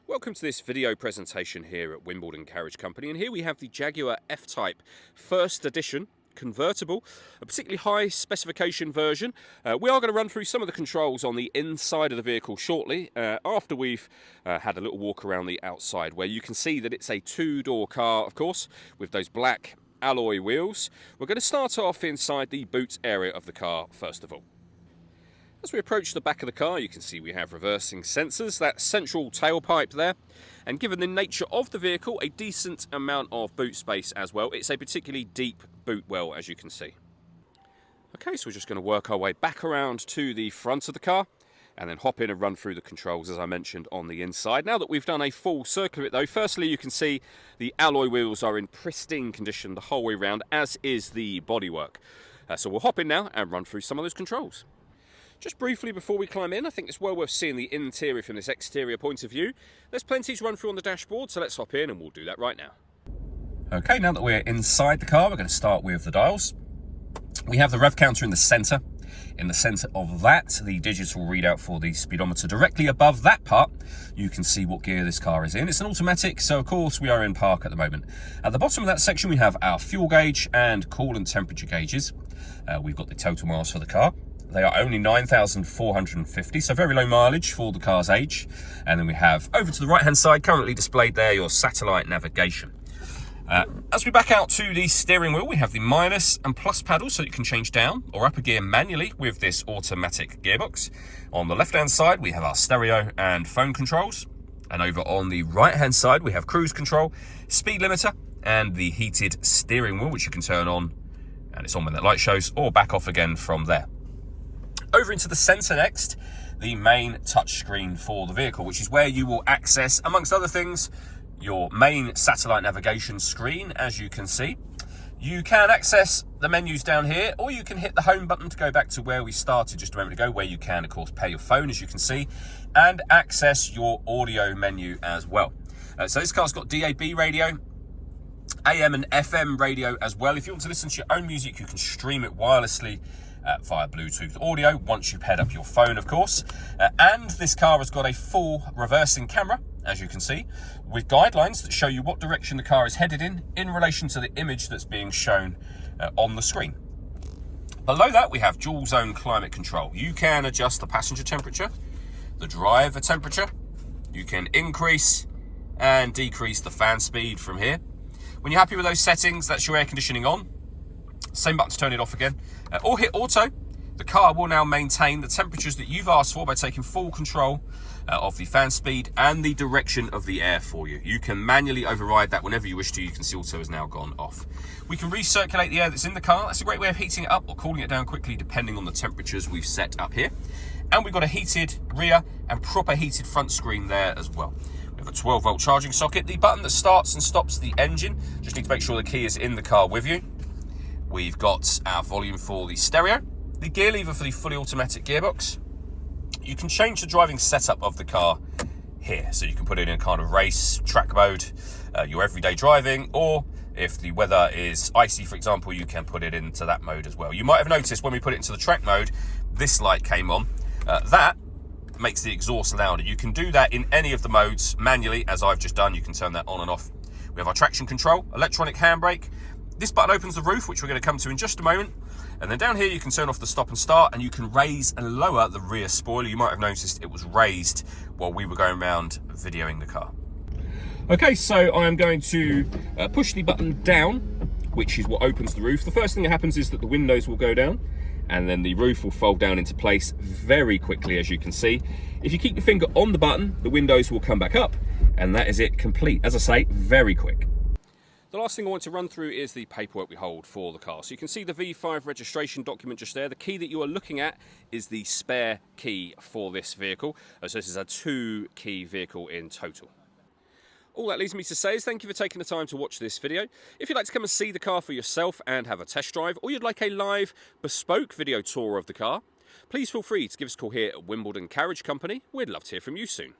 Welcome to this video presentation here at Wimbledon Carriage Company, and here we have the Jaguar F-Type First Edition convertible, a particularly high specification version. We are going to run through some of the controls on the inside of the vehicle shortly, after we've had a little walk around the outside, where you can see that it's a two-door car, of course, with those black alloy wheels. We're going to start off inside the boot area of the car first of all. As we approach the back of the car, you can see we have reversing sensors, that central tailpipe there, and given the nature of the vehicle, a decent amount of boot space as well. It's a particularly deep boot well, as you can see. Okay, so we're just going to work our way back around to the front of the car, and then hop in and run through the controls, as I mentioned, on the inside. Now that we've done a full circle of it, though, firstly, you can see the alloy wheels are in pristine condition the whole way around, as is the bodywork. So we'll hop in now and run through some of those controls. Just briefly before we climb in, I think it's well worth seeing the interior from this exterior point of view. There's plenty to run through on the dashboard, so let's hop in and we'll do that right now. Okay, now that we're inside the car, we're going to start with the dials. We have the rev counter in the centre. In the centre of that, the digital readout for the speedometer. Directly above that part, you can see what gear this car is in. It's an automatic, so of course we are in park at the moment. At the bottom of that section, we have our fuel gauge and coolant temperature gauges. We've got the total miles for the car. They are only 9,450, so very low mileage for the car's age. And then we have, over to the right-hand side, currently displayed there, your satellite navigation. As we back out to the steering wheel, we have the minus and plus paddles, so you can change down or up a gear manually with this automatic gearbox. On the left-hand side, we have our stereo and phone controls. And over on the right-hand side, we have cruise control, speed limiter, and the heated steering wheel, which you can turn on, and it's on when that light shows, or back off again from there. Over into the centre next, the main touchscreen for the vehicle, which is where you will access, amongst other things, your main satellite navigation screen, as you can see. You can access the menus down here, or you can hit the home button to go back to where we started just a moment ago, where you can, of course, pair your phone, as you can see, and access your audio menu as well. So this car's got DAB radio, AM and FM radio as well. If you want to listen to your own music, you can stream it wirelessly via Bluetooth audio once you paired up your phone, of course. And this car has got a full reversing camera, as you can see, with guidelines that show you what direction the car is headed in relation to the image that's being shown on the screen. Below that, we have dual zone climate control. You can adjust the passenger temperature, the driver temperature. You can increase and decrease the fan speed from here. When you're happy with those settings, that's your air conditioning on. Same button to turn it off again, or hit auto. The car will now maintain the temperatures that you've asked for by taking full control of the fan speed and the direction of the air for you. You can manually override that whenever you wish to. You can see auto has now gone off. We can recirculate the air that's in the car. That's a great way of heating it up or cooling it down quickly, depending on the temperatures we've set up here. And we've got a heated rear and proper heated front screen there as well. We have a 12-volt charging socket. The button that starts and stops the engine, just need to make sure the key is in the car with you. We've got our volume for the stereo, the gear lever for the fully automatic gearbox. You can change the driving setup of the car here, so you can put it in kind of race, track mode, your everyday driving, or if the weather is icy, for example, you can put it into that mode as well. You might have noticed when we put it into the track mode, this light came on. That makes the exhaust louder. You can do that in any of the modes manually, as I've just done. You can turn that on and off. We have our traction control, electronic handbrake. This button opens the roof, which we're going to come to in just a moment. And then down here, you can turn off the stop and start, and you can raise and lower the rear spoiler. You might have noticed it was raised while we were going around videoing the car. Okay, so I'm going to push the button down, which is what opens the roof. The first thing that happens is that the windows will go down, and then the roof will fold down into place very quickly, as you can see. If you keep your finger on the button, the windows will come back up, and that is it complete. As I say, very quick. The last thing I want to run through is the paperwork we hold for the car. So you can see the V5 registration document just there. The key that you are looking at is the spare key for this vehicle. So this is a 2-key vehicle in total. All that leaves me to say is thank you for taking the time to watch this video. If you'd like to come and see the car for yourself and have a test drive, or you'd like a live bespoke video tour of the car, please feel free to give us a call here at Wimbledon Carriage Company. We'd love to hear from you soon.